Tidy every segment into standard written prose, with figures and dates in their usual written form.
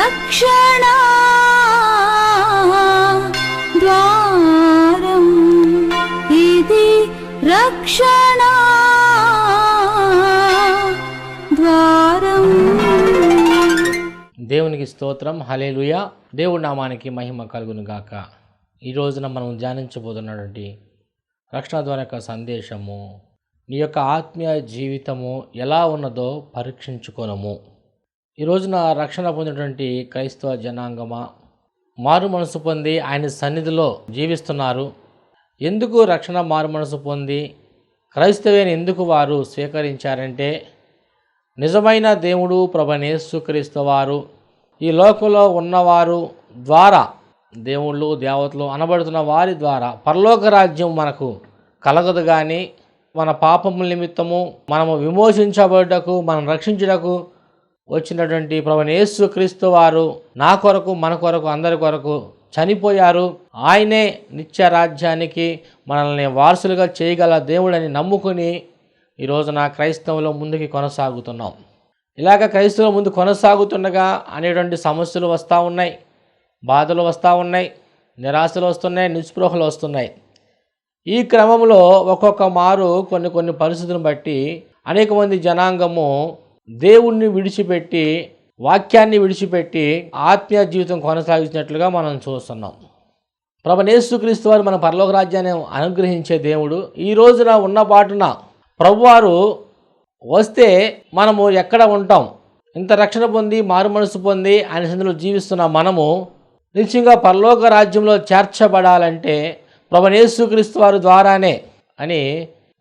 రక్షణ ద్వారం, ఇది రక్షణ ద్వారం. దేవునికి స్తోత్రం. హల్లెలూయా. దేవుడి నామానికి మహిమ కలుగును గాక. ఈ రోజున మనం ధ్యానించబోతున్నటువంటి రక్షణ ద్వారా యొక్క సందేశము, నీ యొక్క ఆత్మీయ జీవితము ఎలా ఉన్నదో పరీక్షించుకోనము. ఈ రోజున రక్షణ పొందినటువంటి క్రైస్తవ జనాంగమా, మారు మనసు పొంది ఆయన సన్నిధిలో జీవిస్తున్నారు. ఎందుకు రక్షణ మారు మనసు పొంది క్రైస్తవ్యాన్ని ఎందుకు వారు స్వీకరించారంటే, నిజమైన దేవుడు ప్రభువైన యేసుక్రీస్తు వారు ఈ లోకంలో ఉన్నవారు ద్వారా, దేవుళ్ళు దేవతలు అనబడుతున్న వారి ద్వారా పరలోక రాజ్యం మనకు కలగదు. కానీ మన పాపముల నిమిత్తము మనము విమోచించబడుటకు, మనం రక్షించుటకు వచ్చినటువంటి ప్రభువైన యేసుక్రీస్తు వారు నా కొరకు, మన కొరకు, అందరి కొరకు చనిపోయారు. ఆయనే నిత్య రాజ్యానికి మనల్ని వారసులుగా చేయగల దేవుడని నమ్ముకుని ఈ రోజున క్రైస్తవంలో ముందుకు కొనసాగుతున్నాం. ఇలాగ క్రైస్తవుల ముందు కొనసాగుతుండగా అనేటువంటి సమస్యలు వస్తూ ఉన్నాయి, బాధలు వస్తూ ఉన్నాయి, నిరాశలు వస్తున్నాయి, నిస్పృహలు వస్తున్నాయి. ఈ క్రమంలో ఒక్కొక్క మారు కొన్ని పరిస్థితులను బట్టి అనేక మంది జనాంగము దేవుణ్ణి విడిచిపెట్టి, వాక్యాన్ని విడిచిపెట్టి ఆత్మీయ జీవితం కొనసాగించినట్లుగా మనం చూస్తున్నాం. ప్రభువైన యేసుక్రీస్తు వారు మన పరలోక రాజ్యాన్ని అనుగ్రహించే దేవుడు. ఈ రోజున ఉన్న పాటున ప్రభువారు వస్తే మనము ఎక్కడ ఉంటాం? ఇంత రక్షణ పొంది, మారు మనసు పొంది ఆయన సన్నిధిలో జీవిస్తున్న మనము నిశ్చయంగా పరలోక రాజ్యంలో చేర్చబడాలంటే ప్రభువైన యేసుక్రీస్తు వారి ద్వారానే అని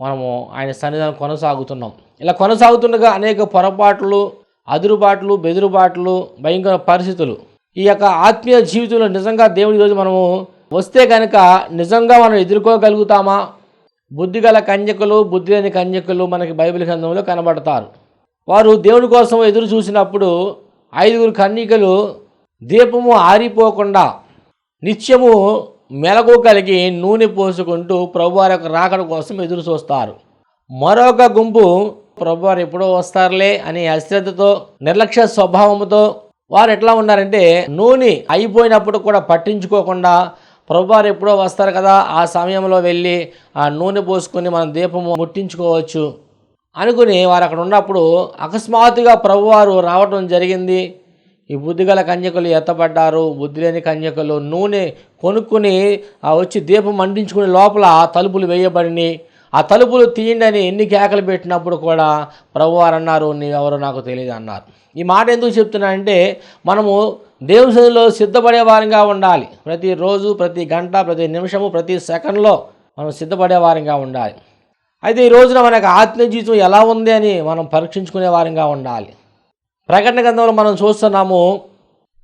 మనము ఆయన సన్నిధానం కొనసాగుతున్నాం. ఇలా కొనసాగుతుండగా అనేక పొరపాట్లు, అదురుబాట్లు, బెదురుబాట్లు, భయంకర పరిస్థితులు ఈ యొక్క ఆత్మీయ జీవితంలో నిజంగా దేవుడి రోజు మనము వస్తే కనుక నిజంగా మనం ఎదుర్కోగలుగుతామా? బుద్ధిగల కన్యకలు, బుద్ధి లేని కన్యకలు మనకి బైబిల్ గ్రంథంలో కనబడతారు. వారు దేవుడి కోసం ఎదురు చూసినప్పుడు 5 కన్యకలు దీపము ఆరిపోకుండా నిత్యము మెలకు కలిగి నూనె పోసుకుంటూ ప్రభువారి యొక్క రాకడ కోసం ఎదురు చూస్తారు. మరొక గుంపు ప్రభువారు ఎప్పుడో వస్తారులే అని అశ్రద్ధతో, నిర్లక్ష్య స్వభావంతో వారు ఎట్లా ఉన్నారంటే, నూనె అయిపోయినప్పుడు కూడా పట్టించుకోకుండా ప్రభువారు ఎప్పుడో వస్తారు కదా, ఆ సమయంలో వెళ్ళి ఆ నూనె పోసుకొని మనం దీపము ముట్టించుకోవచ్చు అనుకుని వారు అక్కడ ఉన్నప్పుడు అకస్మాత్తుగా ప్రభువారు రావటం జరిగింది. ఈ బుద్ధిగల కన్యకలు ఎత్తపడ్డారు. బుద్ధి లేని కన్యకలు నూనె కొనుక్కొని వచ్చి దీపం అంటించుకునే లోపల తలుపులు వేయబడిని. ఆ తలుపులు తీయండి అని ఎన్ని కేకలు పెట్టినప్పుడు కూడా ప్రభువారు అన్నారు, నీవెవరో నాకు తెలియదు అన్నారు. ఈ మాట ఎందుకు చెప్తున్నానంటే, మనము దేవుని సన్నిధిలో సిద్ధపడే వారంగా ఉండాలి. ప్రతిరోజు, ప్రతి గంట, ప్రతి నిమిషము, ప్రతి సెకండ్లో మనం సిద్ధపడే వారంగా ఉండాలి. అయితే ఈ రోజున మనకు ఆత్మీయ జీవితం ఎలా ఉంది అని మనం పరీక్షించుకునే వారంగా ఉండాలి. ప్రకటన గ్రంథంలో మనం చూస్తున్నాము,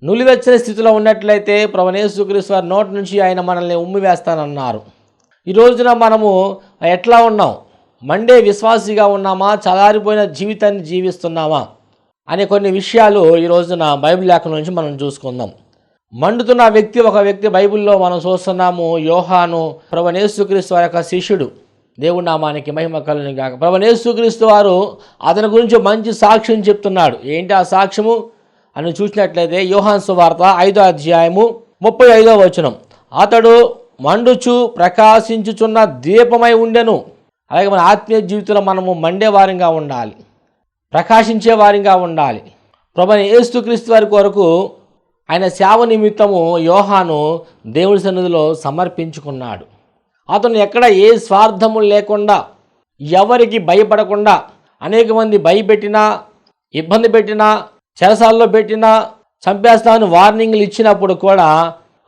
నులివెచ్చని స్థితిలో ఉన్నట్లయితే ప్రభువైన యేసుక్రీస్తు వారి నోటి నుంచి ఆయన మనల్ని ఉమ్మివేస్తానన్నారు. ఈ రోజున మనము ఎట్లా ఉన్నాం? మండే విశ్వాసిగా ఉన్నామా? చలారిపోయిన జీవితాన్ని జీవిస్తున్నామా అనే కొన్ని విషయాలు ఈ రోజున బైబిల్ లేఖనం నుంచి మనం చూసుకుందాం. మండుతున్న ఒక వ్యక్తి బైబిల్లో మనం చూస్తున్నాము, యోహాను, ప్రభువైన యేసుక్రీస్తు వారి యొక్క శిష్యుడు. దేవుడి నామానికి మహిమ కలుగును గాక. ప్రభువైన యేసుక్రీస్తు వారు అతని గురించి మంచి సాక్ష్యం చెప్తున్నాడు. ఏంటి ఆ సాక్ష్యము అని చూసినట్లయితే యోహాను సువార్త 5వ అధ్యాయము 35వ వచనం, అతడు మండుచు ప్రకాశించుచున్న దీపమై ఉండెను. అలాగే మన ఆత్మీయ జీవితంలో మనము మండే వారంగా ఉండాలి, ప్రకాశించే వారంగా ఉండాలి. ప్రభువైన యేసుక్రీస్తు వారి కొరకు ఆయన సేవ నిమిత్తము యోహాను దేవుడి సన్నిధిలో సమర్పించుకున్నాడు. అతను ఎక్కడ ఏ స్వార్థము లేకుండా, ఎవరికి భయపడకుండా, అనేక మంది భయపెట్టినా, ఇబ్బంది పెట్టినా, చెరసాల్లో పెట్టినా, చంపేస్తామని వార్నింగ్లు ఇచ్చినప్పుడు కూడా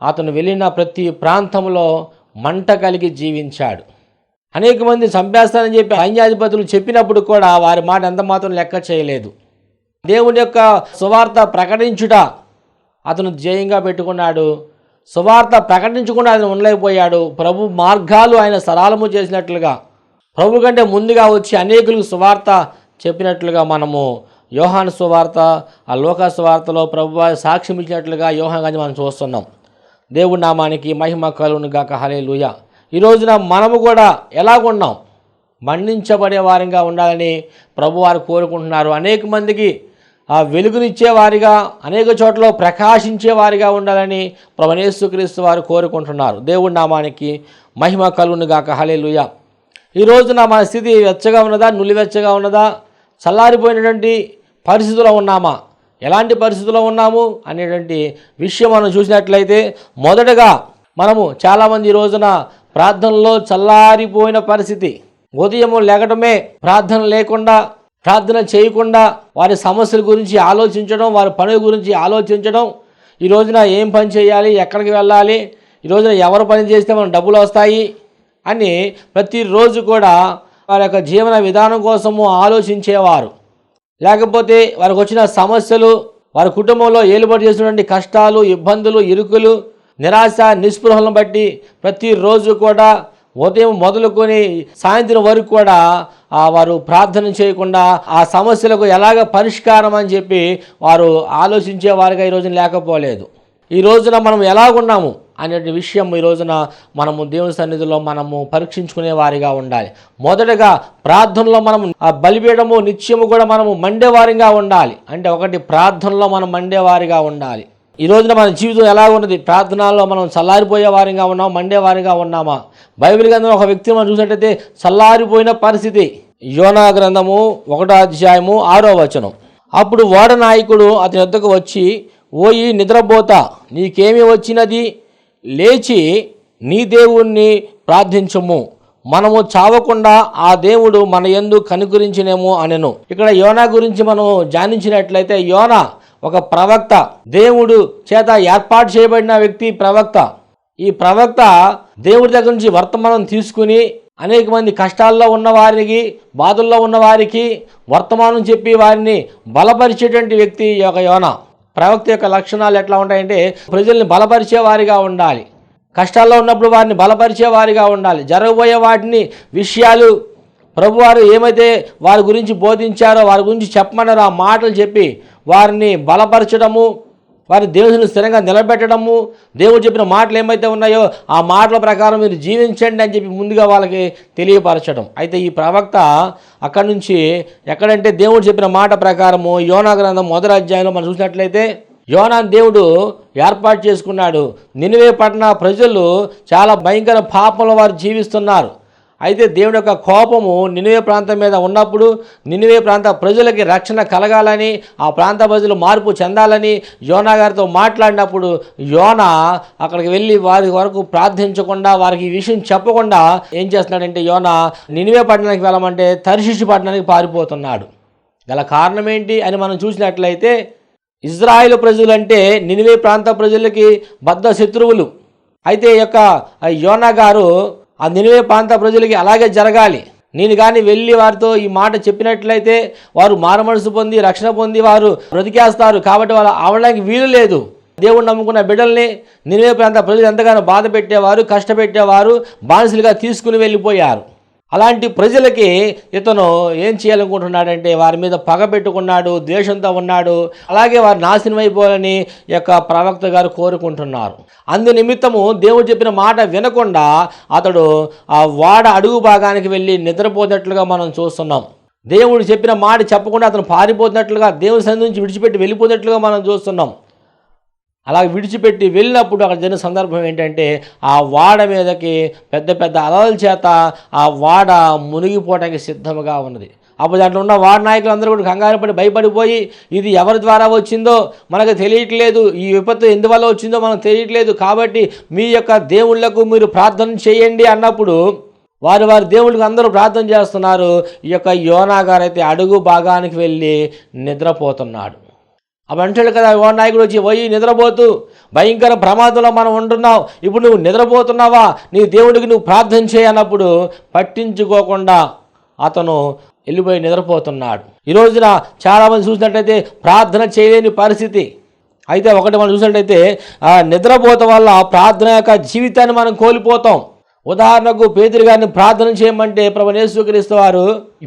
అతను వెళ్ళిన ప్రతి ప్రాంతంలో మంట కలిగి జీవించాడు. అనేక మంది చంపేస్తానని చెప్పి సైన్యాధిపతులు చెప్పినప్పుడు కూడా వారి మాట ఎంత మాత్రం లెక్క చేయలేదు. దేవుని యొక్క సువార్త ప్రకటించుట అతను ధ్యేయంగా పెట్టుకున్నాడు. సువార్త ప్రకటించకుండా ఆయన ఉండలేకపోయాడు. ప్రభు మార్గాలు ఆయన సరళము చేసినట్లుగా, ప్రభు కంటే ముందుగా వచ్చి అనేకులకు సువార్త చెప్పినట్లుగా మనము యోహాను సువార్త, ఆ లోకా సువార్తలో ప్రభు సాక్ష్యం ఇచ్చినట్లుగా యోహాను గారిని మనం చూస్తున్నాం. దేవుడి నామానికి మహిమ కలుగును గాక. హల్లెలూయా. ఈ రోజున మనము కూడా ఎలాగున్నాం? మండించబడే వారంగా ఉండాలని ప్రభువారు కోరుకుంటున్నారు. అనేక మందికి ఆ వెలుగునిచ్చేవారిగా, అనేక చోట్ల ప్రకాశించేవారిగా ఉండాలని ప్రభువైన యేసుక్రీస్తు వారు కోరుకుంటున్నారు. దేవుడి నామానికి మహిమ కలుగును గాక. హల్లెలూయా. ఈ రోజున మన స్థితి వెచ్చగా ఉన్నదా, నులివెచ్చగా ఉన్నదా, చల్లారిపోయినటువంటి పరిస్థితుల్లో ఉన్నామా, ఎలాంటి పరిస్థితుల్లో ఉన్నాము అనేటువంటి విషయం మనం చూసినట్లయితే, మొదటగా మనము చాలామంది ఈ రోజున ప్రార్థనలో చల్లారిపోయిన పరిస్థితి. ఉదయం లేకటమే ప్రార్థన లేకుండా, ప్రార్థన చేయకుండా వారి సమస్యల గురించి ఆలోచించడం, వారి పనుల గురించి ఆలోచించడం, ఈ రోజున ఏం పని చేయాలి, ఎక్కడికి వెళ్ళాలి, ఈ రోజున ఎవరు పని చేస్తే మనకు డబ్బులు వస్తాయి అని ప్రతిరోజు కూడా వారి యొక్క జీవన విధానం కోసము ఆలోచించేవారు. లేకపోతే వారికి వచ్చిన సమస్యలు, వారి కుటుంబంలో ఏలుబడి చేసినటువంటి కష్టాలు, ఇబ్బందులు, ఇరుకులు, నిరాశ, నిస్పృహలను బట్టి ప్రతిరోజు కూడా ఉదయం మొదలుకొని సాయంత్రం వరకు కూడా వారు ప్రార్థన చేయకుండా ఆ సమస్యలకు ఎలాగ పరిష్కారం అని చెప్పి వారు ఆలోచించేవారుగా ఈ రోజున లేకపోలేదు. ఈ రోజున మనం ఎలాగున్నాము అనే విషయం ఈ రోజున మనము దేవుని సన్నిధిలో మనము పరీక్షించుకునే వారిగా ఉండాలి. మొదటగా ప్రార్థనలో మనం ఆ బలిపీఠము నిత్యము కూడా మనము మండేవారిగా ఉండాలి. అంటే ఒకటి, ప్రార్థనలో మనం మండేవారిగా ఉండాలి. ఈ రోజున మన జీవితం ఎలా ఉన్నది? ప్రార్థనలో మనం చల్లారిపోయే వారిగా ఉన్నామా, మండేవారిగా ఉన్నామా? బైబిల్ గ్రంథంలో ఒక వ్యక్తి మనం చూసినట్టయితే చల్లారిపోయిన పరిస్థితి. యోనా గ్రంథము 1వ అధ్యాయము 6వ వచనం. అప్పుడు ఓడ నాయకుడు అతని వద్దకు వచ్చి, ఓయి నిద్రపోతా, నీకేమి వచ్చినది? లేచి నీ దేవుణ్ణి ప్రార్థించము, మనము చావకుండా ఆ దేవుడు మన యందు కనుకరించినేమో అనెను. ఇక్కడ యోనా గురించి మనం ధ్యానించినట్లయితే, యోనా ఒక ప్రవక్త, దేవుడు చేత ఏర్పాటు చేయబడిన వ్యక్తి ప్రవక్త. ఈ ప్రవక్త దేవుడి దగ్గర నుంచి వర్తమానం తీసుకుని అనేక మంది కష్టాల్లో ఉన్న వారికి, బాధల్లో ఉన్న వారికి వర్తమానం చెప్పి వారిని బలపరిచేటువంటి వ్యక్తి ఈ యొక్క యోనా. ప్రవక్త యొక్క లక్షణాలు ఎట్లా ఉంటాయంటే, ప్రజల్ని బలపరిచే వారిగా ఉండాలి, కష్టాల్లో ఉన్నప్పుడు వారిని బలపరిచే వారిగా ఉండాలి, జరగబోయే వాటిని విషయాలు ప్రభువారు ఏమైతే వారి గురించి బోధించారో, వారి గురించి చెప్పమన్నారో ఆ మాటలు చెప్పి వారిని బలపరచడము, వారి దేవుని స్థిరంగా నిలబెట్టడము, దేవుడు చెప్పిన మాటలు ఏమైతే ఉన్నాయో ఆ మాటల ప్రకారం మీరు జీవించండి అని చెప్పి ముందుగా వాళ్ళకి తెలియపరచడం. అయితే ఈ ప్రవక్త అక్కడి నుంచి ఎక్కడంటే దేవుడు చెప్పిన మాట ప్రకారము యోనా గ్రంథం 1వ అధ్యాయంలో మనం చూసినట్లయితే, యోనాను దేవుడు ఏర్పాటు చేసుకున్నాడు. నినివే పట్టణ ప్రజలు చాలా భయంకర పాపంలో వారు జీవిస్తున్నారు. అయితే దేవుడి యొక్క కోపము నినివే ప్రాంతం మీద ఉన్నప్పుడు, నినివే ప్రాంత ప్రజలకి రక్షణ కలగాలని, ఆ ప్రాంత ప్రజలు మార్పు చెందాలని యోనా గారితో మాట్లాడినప్పుడు, యోనా అక్కడికి వెళ్ళి వారి వరకు ప్రార్థించకుండా, వారికి ఈ విషయం చెప్పకుండా ఏం చేస్తున్నాడంటే, యోనా నినివే పట్టణానికి వెళ్ళమంటే తర్షీషు పట్టణానికి పారిపోతున్నాడు. గల కారణం ఏంటి అని మనం చూసినట్లయితే, ఇజ్రాయేలు ప్రజలంటే నినివే ప్రాంత ప్రజలకి బద్ధ శత్రువులు. అయితే ఈ యొక్క యోనా గారు ఆ నినివే ప్రాంత ప్రజలకి అలాగే జరగాలి, నేను కానీ వెళ్ళి వారితో ఈ మాట చెప్పినట్లయితే వారు మారుమనసు పొంది రక్షణ పొంది వారు బ్రతికేస్తారు, కాబట్టి వాళ్ళు అవడానికి వీలు లేదు. దేవుడు నమ్ముకున్న బిడ్డల్ని నినివే ప్రాంత ప్రజలు ఎంతగానో బాధ పెట్టేవారు, కష్టపెట్టేవారు, బానిసలుగా తీసుకుని వెళ్ళిపోయారు. అలాంటి ప్రజలకి ఇతను ఏం చేయాలనుకుంటున్నాడంటే, వారి మీద పగ పెట్టుకున్నాడు, ద్వేషంతో ఉన్నాడు, అలాగే వారు నాశనం అయిపోవాలని ఈ యొక్క ప్రవక్త గారు కోరుకుంటున్నారు. అందు నిమిత్తము దేవుడు చెప్పిన మాట వినకుండా అతడు ఆ వాడ అడుగు భాగానికి వెళ్ళి నిద్రపోతున్నట్లుగా మనం చూస్తున్నాం. దేవుడు చెప్పిన మాట చెప్పకుండా అతను పారిపోతున్నట్లుగా, దేవుని సన్నిధి నుంచి విడిచిపెట్టి వెళ్ళిపోతున్నట్లుగా మనం చూస్తున్నాం. అలా విడిచిపెట్టి వెళ్ళినప్పుడు అక్కడ జరిగిన సందర్భం ఏంటంటే, ఆ వాడ మీదకి పెద్ద పెద్ద అలల చేత ఆ వాడ మునిగిపోవడానికి సిద్ధంగా ఉన్నది. అప్పుడు దాంట్లో ఉన్న వాడ నాయకులు అందరూ కూడా కంగారు పడి భయపడిపోయి, ఇది ఎవరి ద్వారా వచ్చిందో మనకు తెలియట్లేదు, ఈ విపత్తు ఎందువల్ల వచ్చిందో మనకు తెలియట్లేదు, కాబట్టి మీ యొక్క దేవుళ్లకు మీరు ప్రార్థన చేయండి అన్నప్పుడు వారి దేవుళ్ళకి అందరూ ప్రార్థన చేస్తున్నారు. ఈ యొక్క యోనా గారు అయితే అడుగు భాగానికి వెళ్ళి నిద్రపోతున్నాడు. అప్పుడు అంటాడు కదా ఓ నాయకుడు వచ్చి, పోయి నిద్రపోతూ, భయంకర ప్రమాదంలో మనం ఉంటున్నావు, ఇప్పుడు నువ్వు నిద్రపోతున్నావా, నీ దేవుడికి నువ్వు ప్రార్థన చేయన్నప్పుడు పట్టించుకోకుండా అతను వెళ్ళిపోయి నిద్రపోతున్నాడు. ఈ రోజున చాలామంది చూసినట్లయితే ప్రార్థన చేయలేని పరిస్థితి. అయితే ఒకటి మనం చూసినట్లయితే నిద్రపోత వల్ల ప్రార్థన యొక్క జీవితాన్ని మనం కోల్పోతాం. ఉదాహరణకు పేతురు గారిని ప్రార్థన చేయమంటే ప్రభువైన యేసుక్రీస్తు వారు,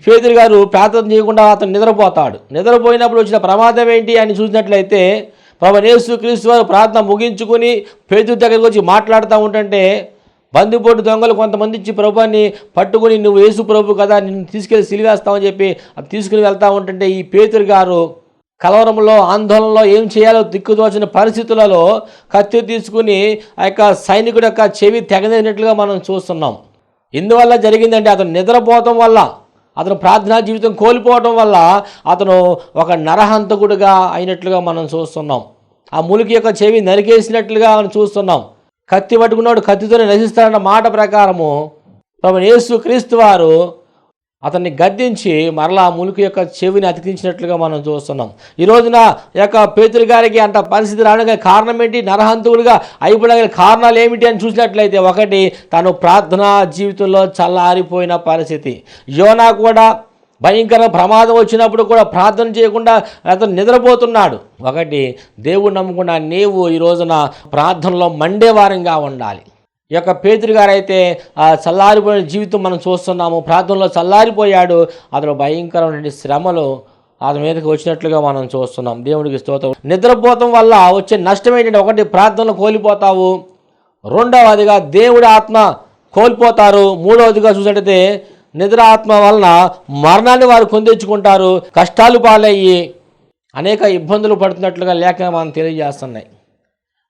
పేతురు గారు ప్రార్థన చేయకుండా అతను నిద్రపోతాడు. నిద్రపోయినప్పుడు వచ్చిన ప్రమాదం ఏంటి అని చూసినట్లయితే, ప్రభువైన యేసుక్రీస్తు వారు ప్రార్థన ముగించుకుని పేతురు దగ్గరికి వచ్చి మాట్లాడుతూ ఉంటుంటే, బందిపోటు దొంగలు కొంతమంది ఇచ్చి ప్రభుని పట్టుకుని, నువ్వు యేసు ప్రభు కదా, నిన్ను తీసుకెళ్ళి సిలివేస్తామని చెప్పి అది తీసుకుని వెళ్తూ ఉంటుంటే, ఈ పేతురు గారు కలవరంలో, ఆందోళనలో ఏం చేయాలో దిక్కుతోచిన పరిస్థితులలో కత్తి తీసుకుని ఆ యొక్క సైనికుడి యొక్క చెవి తెగనట్లుగా మనం చూస్తున్నాం. ఎందువల్ల జరిగిందంటే అతను నిద్రపోవటం వల్ల, అతను ప్రార్థనా జీవితం కోల్పోవటం వల్ల అతను ఒక నరహంతకుడుగా అయినట్లుగా మనం చూస్తున్నాం. ఆ ములికి యొక్క చెవి నరికేసినట్లుగా మనం చూస్తున్నాం. కత్తి పట్టుకున్నాడు కత్తితోనే నశిస్తాడన్న మాట ప్రకారము ప్రభువైన యేసు క్రీస్తు వారు అతన్ని గద్దించి మరలా ములుకు యొక్క చెవిని అతికించినట్లుగా మనం చూస్తున్నాం. ఈ రోజున యొక్క పేతురు గారికి అంత పరిస్థితి రావడానికి కారణం ఏంటి? నరహంతకుడిగా అయిపోవడానికి కారణాలు ఏమిటి అని చూసినట్లయితే, ఒకటి తను ప్రార్థనా జీవితంలో చల్లారిపోయిన పరిస్థితి. యోనా కూడా భయంకర ప్రమాదం వచ్చినప్పుడు కూడా ప్రార్థన చేయకుండా అతను నిద్రపోతున్నాడు. ఒకటి, దేవుడు నమ్ముకున్న నీవు ఈ రోజున ప్రార్థనలో మండేవారంగా ఉండాలి. ఈ యొక్క పేతురు గారైతే చల్లారిపోయిన జీవితం మనం చూస్తున్నాము. ప్రార్థనలో చల్లారిపోయాడు. అతను భయంకరమైన శ్రమలు అతని మీదకి వచ్చినట్లుగా మనం చూస్తున్నాం. దేవుడికి స్తోత్రం. నిద్రపోవటం వల్ల వచ్చే నష్టం ఏంటంటే, ఒకటి ప్రార్థనలు కోల్పోతావు, రెండవదిగా దేవుడి ఆత్మ కోల్పోతారు, మూడవదిగా చూసినట్టయితే నిద్ర ఆత్మ వలన మరణాన్ని వారు కొందెచ్చుకుంటారు, కష్టాలు పాలయ్యి అనేక ఇబ్బందులు పడుతున్నట్లుగా లేఖనాలు మనం తెలియజేస్తున్నాయి.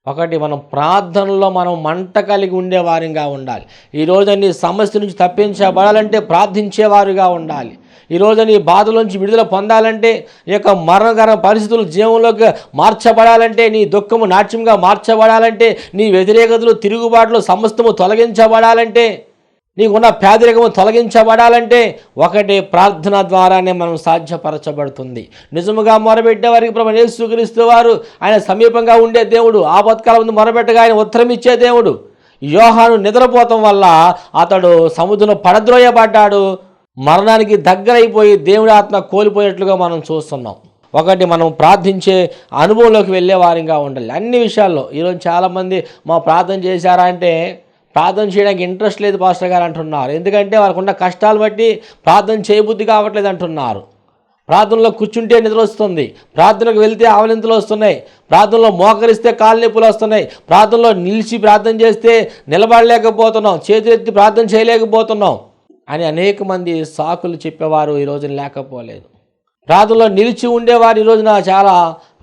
ఒకటి, మనం ప్రార్థనలో మనం మంట కలిగి ఉండేవారిగా ఉండాలి. ఈరోజు నీ సమస్య నుంచి తప్పించబడాలంటే ప్రార్థించేవారుగా ఉండాలి. ఈరోజు నీ బాధలోంచి విడుదల పొందాలంటే, ఈ యొక్క మరణకర పరిస్థితులు జీవంలోకి మార్చబడాలంటే, నీ దుఃఖము నాట్యంగా మార్చబడాలంటే, నీ వ్యతిరేకతలు తిరుగుబాట్లు సమస్తము తొలగించబడాలంటే, నీకున్న పేదరికము తొలగించబడాలంటే, ఒకటి ప్రార్థన ద్వారానే మనం సాధ్యపరచబడుతుంది. నిజముగా మొరబెట్టే వారికి ప్రభువైన యేసుక్రీస్తు వారు ఆయన సమీపంగా ఉండే దేవుడు. ఆపత్కాలం ముందు మొరబెట్టగా ఆయన ఉత్తరం ఇచ్చే దేవుడు. యోహాను నిద్రపోవటం వల్ల అతడు సముద్రంలో పడద్రోయబడ్డాడు, మరణానికి దగ్గరైపోయి దేవుడి ఆత్మ కోల్పోయినట్లుగా మనం చూస్తున్నాం. ఒకటి, మనం ప్రార్థించే అనుభవంలోకి వెళ్ళే వారిగా ఉండాలి అన్ని విషయాల్లో. ఈరోజు చాలామంది మా ప్రార్థన చేశారా అంటే, ప్రార్థన చేయడానికి ఇంట్రెస్ట్ లేదు పాస్టర్ గారు అంటున్నారు. ఎందుకంటే వాళ్ళకు ఉన్న కష్టాలు బట్టి ప్రార్థన చేయబుద్ధి కావట్లేదు అంటున్నారు. ప్రార్థనలో కూర్చుంటే నిద్ర వస్తుంది, ప్రార్థనకు వెళ్తే ఆవలింతలు వస్తున్నాయి, ప్రార్థనలో మోకరిస్తే కాళ్ళ నొప్పులు వస్తున్నాయి, ప్రార్థనలో నిలిచి ప్రార్థన చేస్తే నిలబడలేకపోతున్నాం, చేతులెత్తి ప్రార్థన చేయలేకపోతున్నాం అని అనేక మంది సాకులు చెప్పేవారు ఈ రోజున లేకపోలేదు. ప్రార్థనలో నిలిచి ఉండేవారు ఈ రోజున చాలా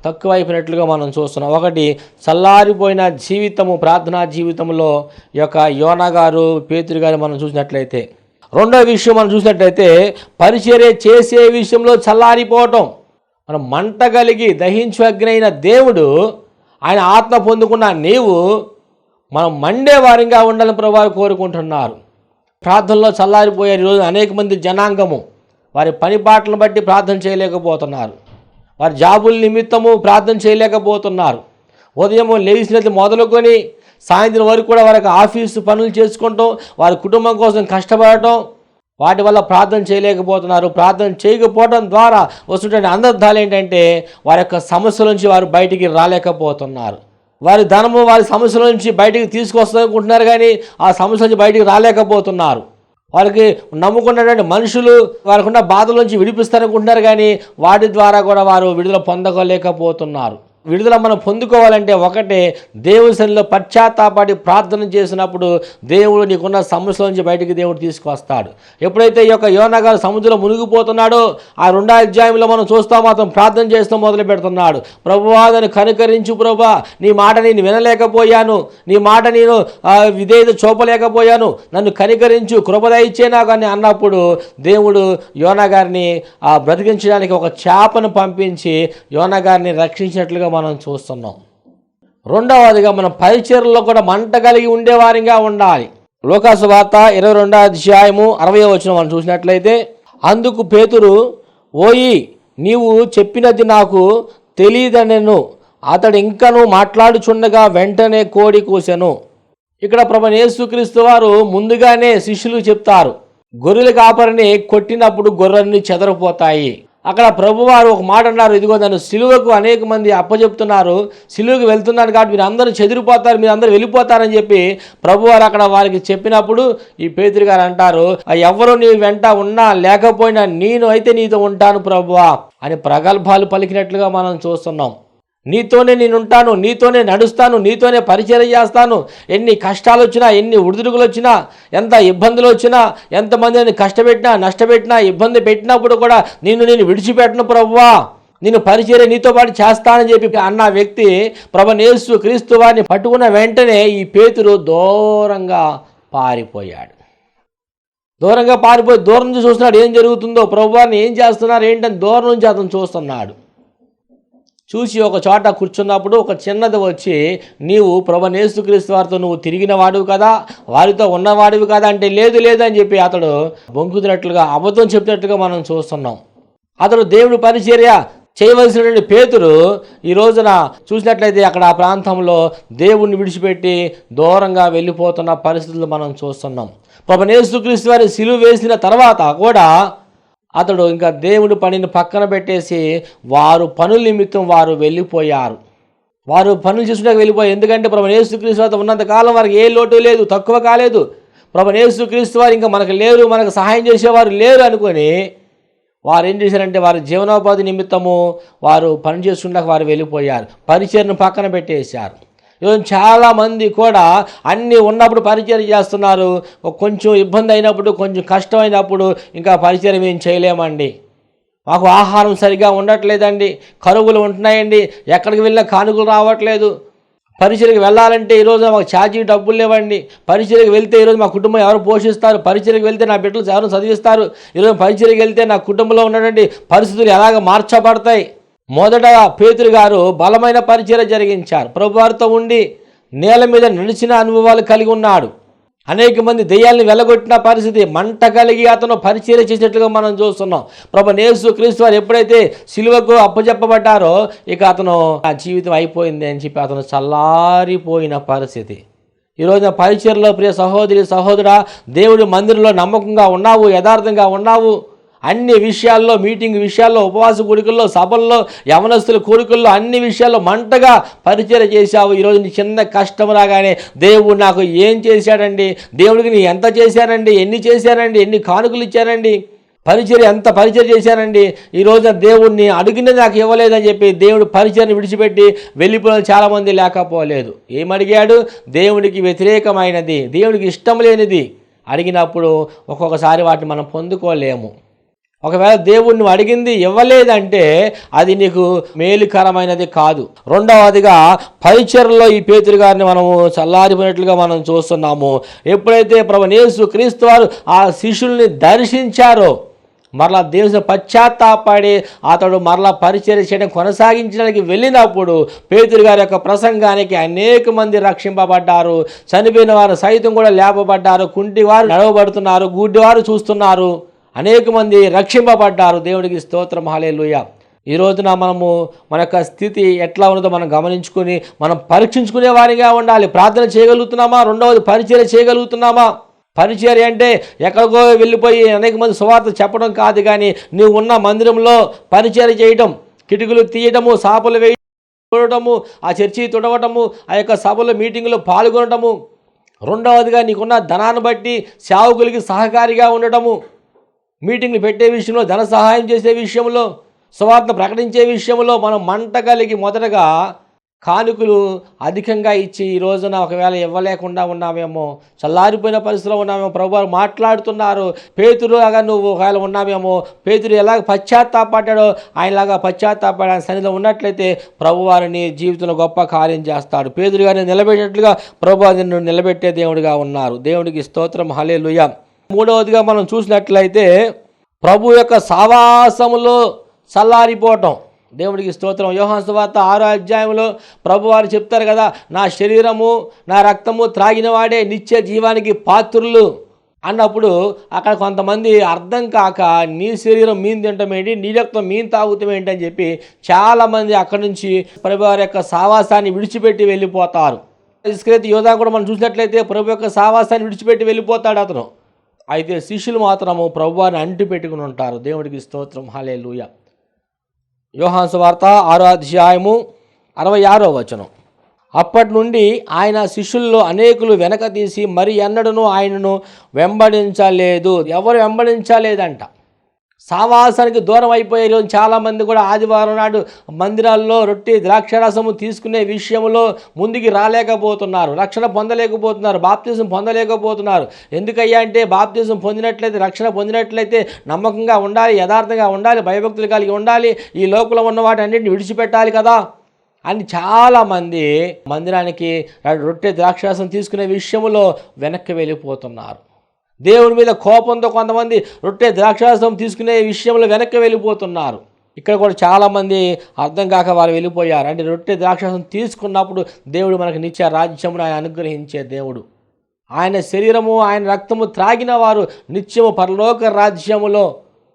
తక్కువైపోయినట్లుగా మనం చూస్తున్నాం. ఒకటి, చల్లారిపోయిన జీవితము ప్రార్థనా జీవితంలో ఈ యొక్క యోనా గారు, పేతురు గారు మనం చూసినట్లయితే. రెండో విషయం మనం చూసినట్లయితే, పరిచర్య చేసే విషయంలో చల్లారిపోవటం. మనం మంట కలిగి దహించు అగ్నైన దేవుడు, ఆయన ఆత్మ పొందుకున్న నీవు మనం మండే వారిగా ఉండాలని ప్రభువు కోరుకుంటున్నారు. ప్రార్థనలో చల్లారిపోయారు. ఈరోజు అనేక మంది జనాంగము వారి పని పాటలను బట్టి ప్రార్థన చేయలేకపోతున్నారు, వారి జాబుల నిమిత్తము ప్రార్థన చేయలేకపోతున్నారు. ఉదయం లేచినది మొదలుకొని సాయంత్రం వరకు కూడా వారికి ఆఫీసు పనులు చేసుకుంటాం, వారి కుటుంబం కోసం కష్టపడటం, వాటి వల్ల ప్రార్థన చేయలేకపోతున్నారు. ప్రార్థన చేయకపోవడం ద్వారా వస్తుంటే అనర్థాలు ఏంటంటే, వారి యొక్క సమస్యల నుంచి వారు బయటికి రాలేకపోతున్నారు. వారి ధనము వారి సమస్యల నుంచి బయటికి తీసుకొస్తారనుకుంటున్నారు, కానీ ఆ సమస్య నుంచి బయటికి రాలేకపోతున్నారు. వారికి నమ్ముకున్నటువంటి మనుషులు వారికున్న బాధల నుంచి విడిపిస్తారనుకుంటున్నారు, కానీ వాటి ద్వారా కూడా వారు విడుదల పొందలేకపోతున్నారు. విడుదల మనం పొందుకోవాలంటే ఒకటే, దేవుని సన్నిధిలో పశ్చాత్తాపడి ప్రార్థన చేసినప్పుడు దేవుడు నీకున్న సమస్యల నుంచి బయటికి దేవుడు తీసుకొస్తాడు. ఎప్పుడైతే ఈ యొక్క యోనా గారు సముద్రంలో మునిగిపోతున్నాడో, ఆ 2వ అధ్యాయంలో మనం చూస్తాము, అతను ప్రార్థన చేస్తూ మొదలు పెడుతున్నాడు. ప్రభువా నన్ను కనుకరించు, ప్రభువా నీ మాట నేను వినలేకపోయాను, నీ మాట నేను విధేయత చూపలేకపోయాను, నన్ను కనికరించు, కృపదయిచ్చే నాకు అని అన్నప్పుడు దేవుడు యోనా గారిని బ్రతికించడానికి ఒక చేపను పంపించి యోనా గారిని రక్షించినట్లుగా మనం చూస్తున్నాం. రెండవదిగా మనం పరిచర్యలో కూడా మంట కలిగి ఉండేవారిగా ఉండాలి. లూకాసు వార్త 22వ అధ్యాయము 60వ వచనం మనం చూసినట్లయితే, అందుకు పేతురు, ఓయి నీవు చెప్పినది నాకు తెలియదనెను. అతడు ఇంకను మాట్లాడుచుండగా వెంటనే కోడి కూసెను. ఇక్కడ ప్రభువైన యేసుక్రీస్తు వారు ముందుగానే శిష్యులు చెప్తారు, గొర్రెల కాపరిని కొట్టినప్పుడు గొర్రెల్ని చెదరిపోతాయి. అక్కడ ప్రభువారు ఒక మాట అన్నారు, ఇదిగో నన్ను సిలువకు అనేక మంది అప్పచెప్తున్నారు, సిలువకు వెళ్తున్నాను కాబట్టి మీరు అందరూ చెదిరిపోతారు, మీరు అందరూ వెళ్ళిపోతారని చెప్పి ప్రభువారు అక్కడ వారికి చెప్పినప్పుడు ఈ పేతురు గారు అంటారు, ఎవరు నీ వెంట ఉన్నా లేకపోయినా నేను అయితే నీతో ఉంటాను ప్రభువా అని ప్రగల్భాలు పలికినట్లుగా మనం చూస్తున్నాం. నీతోనే నేనుంటాను, నీతోనే నడుస్తాను, నీతోనే పరిచర్య చేస్తాను. ఎన్ని కష్టాలు వచ్చినా, ఎన్ని ఉడుదుడుగులు వచ్చినా, ఎంత ఇబ్బందులు వచ్చినా, ఎంతమందిని కష్టపెట్టినా, నష్టపెట్టినా, ఇబ్బంది పెట్టినప్పుడు కూడా నేను విడిచిపెట్టను ప్రభువా నేను పరిచర్య నీతో పాటు చేస్తానని చెప్పి అన్న వ్యక్తి ప్రభువైన యేసు క్రీస్తు వారిని పట్టుకున్న వెంటనే ఈ పేతురు దూరంగా పారిపోయాడు. దూరం నుంచి చూస్తున్నాడు ఏం జరుగుతుందో, ప్రభువారిని ఏం చేస్తున్నారు ఏంటని దూరం నుంచి అతను చూస్తున్నాడు. చూసి ఒక చోట కూర్చున్నప్పుడు ఒక చిన్నది వచ్చి, నీవు ప్రభువైన యేసుక్రీస్తు వారితో నువ్వు తిరిగిన వాడివి కదా, వారితో ఉన్నవాడివి కదా అంటే, లేదు అని చెప్పి అతడు బొంకుతున్నట్లుగా అబద్ధం చెప్పినట్లుగా మనం చూస్తున్నాం. అతడు దేవుడి పరిచర్య చేయవలసినటువంటి పేతురు ఈ రోజున చూసినట్లయితే అక్కడ ఆ ప్రాంతంలో దేవుణ్ణి విడిచిపెట్టి దూరంగా వెళ్ళిపోతున్న పరిస్థితులు మనం చూస్తున్నాం. ప్రభువైన యేసుక్రీస్తు వారి సిలువ వేసిన తర్వాత కూడా అతడు ఇంకా దేవుడి పనిని పక్కన పెట్టేసి వారు పనుల నిమిత్తం వారు వెళ్ళిపోయారు. వారు పనులు చేసుకుంటే వెళ్ళిపోయారు. ఎందుకంటే ప్రభువైన యేసుక్రీస్తు వారితో ఉన్నంతకాలం వారికి ఏ లోటు లేదు, తక్కువ కాలేదు. ప్రభువైన యేసుక్రీస్తు వారు ఇంకా మనకు లేరు, మనకు సహాయం చేసేవారు లేరు అనుకొని వారు ఏం చేశారంటే వారి జీవనోపాధి నిమిత్తము వారు పని చేసుకుంటే వారు వెళ్ళిపోయారు, పరిచర్ను పక్కన పెట్టేశారు. ఈరోజు చాలామంది కూడా అన్నీ ఉన్నప్పుడు పరిచర్య చేస్తున్నారు, కొంచెం ఇబ్బంది అయినప్పుడు, కొంచెం కష్టమైనప్పుడు ఇంకా పరిచర్య మేము చేయలేమండి, మాకు ఆహారం సరిగా ఉండట్లేదండి, కరువులు ఉంటున్నాయండి, ఎక్కడికి వెళ్ళినా కానుకలు రావట్లేదు, పరిచర్యకు వెళ్ళాలంటే ఈరోజు మాకు ఛార్జీ డబ్బులు లేవండి, పరిచర్యకు వెళ్తే ఈరోజు మా కుటుంబం ఎవరు పోషిస్తారు, పరిచర్యకు వెళ్తే నా బిడ్డలు ఎవరు చదివిస్తారు, ఈరోజు పరిచర్యకు వెళ్తే నా కుటుంబంలో ఉన్నటువంటి పరిస్థితులు ఎలాగ మార్చబడతాయి. మొదట పేతురు గారు బలమైన పరిచర్య జరిగించారు. ప్రభువారితో ఉండి నేల మీద నడిచిన అనుభవాలు కలిగి ఉన్నాడు. అనేక మంది దెయ్యాలను వెళ్ళగొట్టిన పరిస్థితి, మంట కలిగి అతను పరిచర్య చేసినట్లుగా మనం చూస్తున్నాం. ప్రభువైన యేసు క్రీస్తు వారు ఎప్పుడైతే సిలువకు అప్పచెప్పబడ్డారో ఇక అతను ఆ జీవితం అయిపోయింది అని చెప్పి అతను చల్లారిపోయిన పరిస్థితి. ఈరోజు పరిచర్యలో ప్రియ సహోదరి సహోదరా, దేవుడి మందిరంలో నమ్మకంగా ఉన్నావు, యథార్థంగా ఉన్నావు, అన్ని విషయాల్లో, మీటింగ్ విషయాల్లో, ఉపవాస కూడికల్లో, సభల్లో, యవనస్తుల కూడికల్లో అన్ని విషయాల్లో మంటగా పరిచర్య చేశావు. ఈరోజు నీ చిన్న కష్టం రాగానే దేవుడు నాకు ఏం చేశాడండి, దేవుడికి నీ ఎంత చేశానండి, ఎన్ని చేశానండి, ఎన్ని కానుకలు ఇచ్చానండి, ఎంత పరిచర్య చేశానండి, ఈరోజు దేవుడిని అడిగినది నాకు ఇవ్వలేదని చెప్పి దేవుడు పరిచర్యను విడిచిపెట్టి వెళ్ళిపోయిన చాలామంది లేకపోలేదు. ఏమడిగాడు? దేవుడికి వ్యతిరేకమైనది, దేవుడికి ఇష్టం లేనిది అడిగినప్పుడు ఒక్కొక్కసారి వాటిని మనం పొందుకోలేము. ఒకవేళ దేవుడు నువ్వు అడిగింది ఇవ్వలేదంటే అది నీకు మేలుకరమైనది కాదు. రెండవదిగా పరిచర్యలో ఈ పేతురు గారిని మనము చల్లారిపోయినట్లుగా మనం చూస్తున్నాము. ఎప్పుడైతే ప్రభువైన యేసు క్రీస్తు వారు ఆ శిష్యుల్ని దర్శించారో మరలా దేవుని పశ్చాత్తాపడి అతడు మరలా పరిచర్య చేయడం కొనసాగించడానికి వెళ్ళినప్పుడు పేతురు గారి యొక్క ప్రసంగానికి అనేక మంది రక్షింపబడ్డారు. చనిపోయిన వారు సైతం కూడా లేపబడ్డారు, కుంటి వారు నడవబడుతున్నారు, గుడ్డివారు చూస్తున్నారు, అనేక మంది రక్షింపబడ్డారు. దేవుడికి స్తోత్రం, హల్లెలూయా. ఈ రోజున మనము మన యొక్క స్థితి ఎట్లా ఉన్నదో మనం గమనించుకొని మనం పరీక్షించుకునే వారిగా ఉండాలి. ప్రార్థన చేయగలుగుతున్నామా? రెండవది పరిచర్య చేయగలుగుతున్నామా? పరిచర్య అంటే ఎక్కడికో వెళ్ళిపోయి అనేక మంది సువార్త చెప్పడం కాదు, కానీ నీవు ఉన్న మందిరంలో పరిచర్య చేయటం, కిటికీలు తీయటము, సాపలు వేయటము, ఆ చర్చి తుడవటము, ఆ యొక్క సభలో మీటింగ్లో పాల్గొనటము. రెండవదిగా నీకున్న ధనాన్ని బట్టి సేవకులకి సహకారిగా ఉండటము, మీటింగ్లు పెట్టే విషయంలో, ధన సహాయం చేసే విషయంలో, సువార్త ప్రకటించే విషయంలో మనం మంట కలిగి మొదటగా కానుకలు అధికంగా ఇచ్చి ఈ రోజున ఒకవేళ ఇవ్వలేకుండా ఉన్నామేమో, చల్లారిపోయిన పరిస్థితిలో ఉన్నామేమో. ప్రభువారు మాట్లాడుతున్నారు, పేతురులాగా నువ్వు ఒకవేళ ఉన్నామేమో, పేతురు ఎలాగ పశ్చాత్తాపడ్డాడో ఆయనలాగా పశ్చాత్తాపడే సన్నిధిలో ఉన్నట్లయితే ప్రభువారిని జీవితంలో గొప్ప కార్యం చేస్తాడు. పేతురు గారిని నిలబెట్టినట్లుగా ప్రభువారు నిన్ను నిలబెట్టే దేవుడిగా ఉన్నారు. దేవుడికి స్తోత్రం, హల్లెలూయా. మూడవదిగా మనం చూసినట్లయితే ప్రభు యొక్క సావాసములో చల్లారిపోవటం. దేవుడికి స్తోత్రం. యోహాను సువార్త 6వ అధ్యాయంలో ప్రభువారు చెప్తారు కదా, నా శరీరము నా రక్తము త్రాగిన వాడే నిత్య జీవానికి పాత్రులు అన్నప్పుడు అక్కడ కొంతమంది అర్థం కాక నీ శరీరం మీన్ తింటాం ఏంటి, నీ రక్తం మీన్ తాగుతాం ఏంటి అని చెప్పి చాలామంది అక్కడి నుంచి ప్రభువారి యొక్క సావాసాన్ని విడిచిపెట్టి వెళ్ళిపోతారు. ఇస్కరియోతు యోధా కూడా మనం చూసినట్లయితే ప్రభు యొక్క సావాసాన్ని విడిచిపెట్టి వెళ్ళిపోతాడు అతను. అయితే శిష్యులు మాత్రము ప్రభువారిని అంటి పెట్టుకుని ఉంటారు. దేవుడికి స్తోత్రం, హల్లెలూయా. యోహాను సువార్త 6వ అధ్యాయము 66వ వచనం. అప్పటి నుండి ఆయన శిష్యుల్లో అనేకులు వెనక తీసి మరి ఎన్నడూ ఆయనను వెంబడించలేదు. ఎవరు వెంబడించలేదంట. సావాసానికి దూరం అయిపోయే ఈరోజు చాలామంది కూడా ఆదివారం నాడు మందిరాల్లో రొట్టె ద్రాక్షారసము తీసుకునే విషయంలో ముందుకు రాలేకపోతున్నారు, రక్షణ పొందలేకపోతున్నారు, బాప్తిజం పొందలేకపోతున్నారు. ఎందుకయ్యా అంటే బాప్తిజం పొందినట్లయితే, రక్షణ పొందినట్లయితే నమ్మకంగా ఉండాలి, యథార్థంగా ఉండాలి, భయభక్తులు కలిగి ఉండాలి, ఈ లోకంలో ఉన్న వాటి అన్నింటిని విడిచిపెట్టాలి కదా అని చాలామంది మందిరానికి రొట్టె ద్రాక్షారసం తీసుకునే విషయంలో వెనక్కి వెళ్ళిపోతున్నారు. దేవుని మీద కోపంతో కొంతమంది రొట్టె ద్రాక్షారసం తీసుకునే విషయంలో వెనక్కి వెళ్ళిపోతున్నారు. ఇక్కడ కూడా చాలామంది అర్థం కాక వారు వెళ్ళిపోయారు. అంటే రొట్టె ద్రాక్షారసం తీసుకున్నప్పుడు దేవుడు మనకు నిత్య రాజ్యమును ఆయన అనుగ్రహించే దేవుడు. ఆయన శరీరము ఆయన రక్తము త్రాగిన వారు నిత్యము పరలోక రాజ్యములో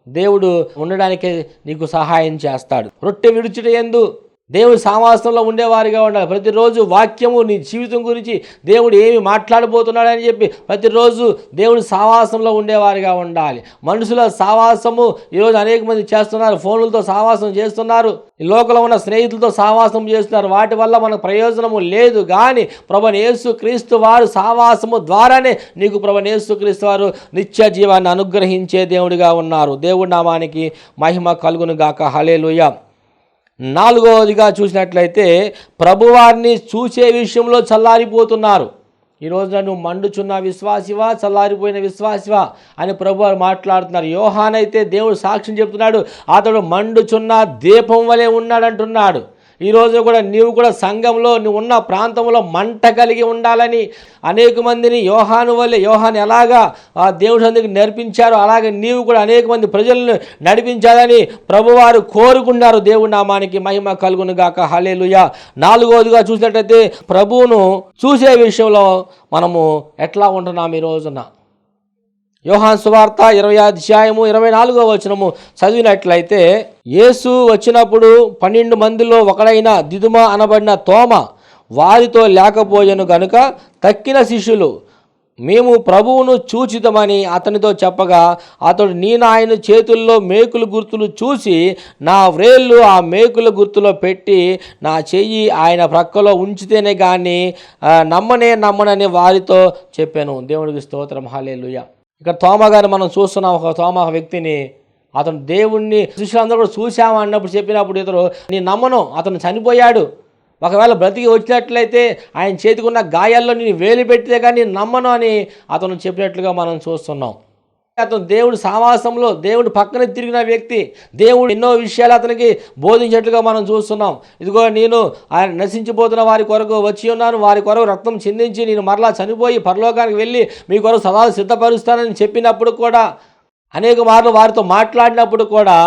దేవుడు ఉండడానికి నీకు సహాయం చేస్తాడు. రొట్టె విడుచుట యందు దేవుడి సావాసంలో ఉండేవారిగా ఉండాలి. ప్రతిరోజు వాక్యము నీ జీవితం గురించి దేవుడు ఏమి మాట్లాడబోతున్నాడని చెప్పి ప్రతిరోజు దేవుడి సావాసంలో ఉండేవారిగా ఉండాలి. మనుషుల సావాసము ఈరోజు అనేక మంది చేస్తున్నారు, ఫోన్లతో సావాసం చేస్తున్నారు, ఈ లోకంలో ఉన్న స్నేహితులతో సావాసం చేస్తున్నారు. వాటి వల్ల మనకు ప్రయోజనము లేదు. కానీ ప్రభువైన యేసుక్రీస్తు వారు సావాసము ద్వారానే నీకు ప్రభువైన యేసుక్రీస్తు వారు నిత్య జీవాన్ని అనుగ్రహించే దేవుడిగా ఉన్నారు. దేవుడి నామానికి మహిమ కలుగును గాక. హల్లెలూయా. నాలుగవదిగా చూసినట్లయితే ప్రభువారిని చూసే విషయంలో చల్లారిపోతున్నారు. ఈరోజు నువ్వు మండుచున్న విశ్వాసివా, చల్లారిపోయిన విశ్వాసివా అని ప్రభువారు మాట్లాడుతున్నారు. యోహానైతే దేవుడు సాక్ష్యం చెప్తున్నాడు, అతడు మండుచున్న దీపం వలె ఉన్నాడు అంటున్నాడు. ఈరోజు కూడా నీవు కూడా సంఘంలో నువ్వు ఉన్న ప్రాంతంలో మంట కలిగి ఉండాలని అనేక మందిని యోహాను ఎలాగా దేవుడి సందుకు నేర్పించారో అలాగే నీవు కూడా అనేక మంది ప్రజలను నడిపించాలని ప్రభువారు కోరుకున్నారు. దేవుడి నామానికి మహిమ కలుగును గాక. హల్లెలూయా. నాలుగవదిగా చూసినట్లయితే ప్రభువును చూసే విషయంలో మనము ఎట్లా ఉంటున్నాం ఈ రోజున? యోహాను సువార్త 20:24 చదివినట్లయితే, యేసు వచ్చినప్పుడు 12 మందిలో ఒకడైన దిదుమ అనబడిన తోమ వారితో లేకపోయెను గనుక తక్కిన శిష్యులు మేము ప్రభువును చూచితమని అతనితో చెప్పగా, అతడు ఆయన చేతుల్లో మేకుల గుర్తులు చూసి నా వ్రేళ్ళు ఆ మేకుల గుర్తులో పెట్టి నా చెయ్యి ఆయన ప్రక్కలో ఉంచితేనే కానీ నమ్మనని వారితో చెప్పాను. దేవుడికి స్తోత్రం. హల్లెలూయా. ఇక తోమ గారిని మనం చూస్తున్నాం. ఒక తోమ వ్యక్తిని, అతను దేవుణ్ణి శిష్యులందరూ కూడా చూశామా అన్నప్పుడు చెప్పినప్పుడు ఇతడు నీ నమ్మను, అతను చనిపోయాడు, ఒకవేళ బ్రతికి వచ్చినట్లయితే ఆయన చేతికి ఉన్న గాయాల్లో నేను వేలు పెడితే కానీ నమ్మను అని అతను చెప్పినట్లుగా మనం చూస్తున్నాం. అతను దేవుడి సావాసంలో దేవుడి పక్కన తిరిగిన వ్యక్తి, దేవుడు ఎన్నో విషయాలు అతనికి బోధించేట్లుగా మనం చూస్తున్నాం. ఇదిగో నేను ఆయన నశించిపోతున్న వారి కొరకు వచ్చి ఉన్నాను, వారి కొరకు రక్తం చిందించి నేను మరలా చనిపోయి పరలోకానికి వెళ్ళి మీ కొరకు సవాలు సిద్ధపరుస్తానని చెప్పినప్పుడు కూడా, అనేక మార్లు వారితో మాట్లాడినప్పుడు కూడా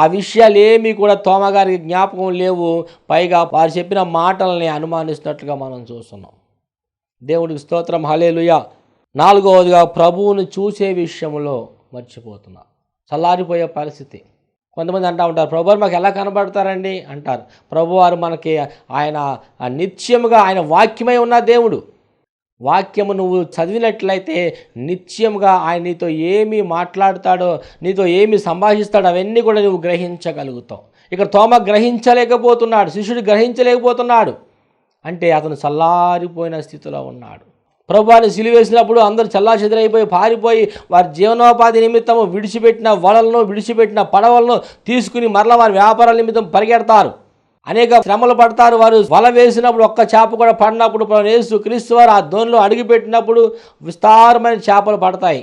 ఆ విషయాలు ఏమీ కూడా తోమగారికి జ్ఞాపకం లేవు. పైగా వారు చెప్పిన మాటలని అనుమానిస్తున్నట్లుగా మనం చూస్తున్నాం. దేవుడికి స్తోత్రం. హల్లెలూయా. నాలుగవదిగా ప్రభువును చూసే విషయంలో మర్చిపోతున్నారు, చల్లారిపోయే పరిస్థితి. కొంతమంది అంటూ ఉంటారు, ప్రభువారు మాకు ఎలా కనబడతారండి అంటారు. ప్రభువారు మనకి ఆయన నిత్యముగా ఆయన వాక్యమై ఉన్న దేవుడు. వాక్యము నువ్వు చదివినట్లయితే నిత్యముగా ఆయన నీతో ఏమి మాట్లాడతాడో, నీతో ఏమి సంభాషిస్తాడో అవన్నీ కూడా నువ్వు గ్రహించగలుగుతావు. ఇక్కడ తోమ గ్రహించలేకపోతున్నాడు, శిష్యుడు గ్రహించలేకపోతున్నాడు. అంటే అతను చల్లారిపోయిన స్థితిలో ఉన్నాడు. ప్రభువాన్ని సిలువేసినప్పుడు అందరూ చల్లాచెదరైపోయి పారిపోయి వారి జీవనోపాధి నిమిత్తము విడిచిపెట్టిన వలలను, విడిచిపెట్టిన పడవలను తీసుకుని మరలా వారి వ్యాపారాల నిమిత్తం పరిగెడతారు, అనేక శ్రమలు పడతారు. వారు వల వేసినప్పుడు ఒక్క చేప కూడా పడినప్పుడు యేసుక్రీస్తు వారు ఆ దోణిలో అడుగుపెట్టినప్పుడు విస్తారమైన చేపలు పడతాయి.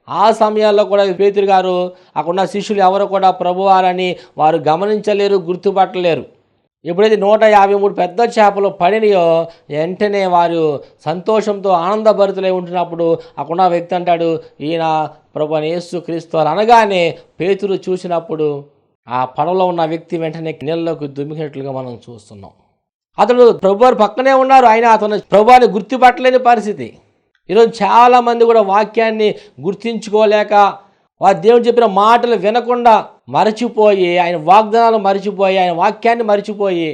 ఆ సమయాల్లో కూడా పేతురు గారు అక్కడున్న శిష్యులు ఎవరు కూడా ప్రభువారని వారు గమనించలేరు, గుర్తుపట్టలేరు. ఎప్పుడైతే 153 పెద్ద చేపలు పడినాయో వెంటనే వారు సంతోషంతో ఆనందభరితులై ఉంటున్నప్పుడు అక్కడున్న వ్యక్తి అంటాడు, ఈయన ప్రభువైన యేసుక్రీస్తు వారు అనగానే పేతురు చూసినప్పుడు ఆ పడవలో ఉన్న వ్యక్తి వెంటనే నీళ్ళలోకి దుమికినట్లుగా మనం చూస్తున్నాం. అతడు ప్రభువారు పక్కనే ఉన్నారు, ఆయన అతను ప్రభువారిని గుర్తుపట్టలేని పరిస్థితి. ఈరోజు చాలామంది కూడా వాక్యాన్ని గుర్తించుకోలేక వారు దేవుడు చెప్పిన మాటలు వినకుండా మరచిపోయి, ఆయన వాగ్దానాలు మరచిపోయి, ఆయన వాక్యాన్ని మరచిపోయి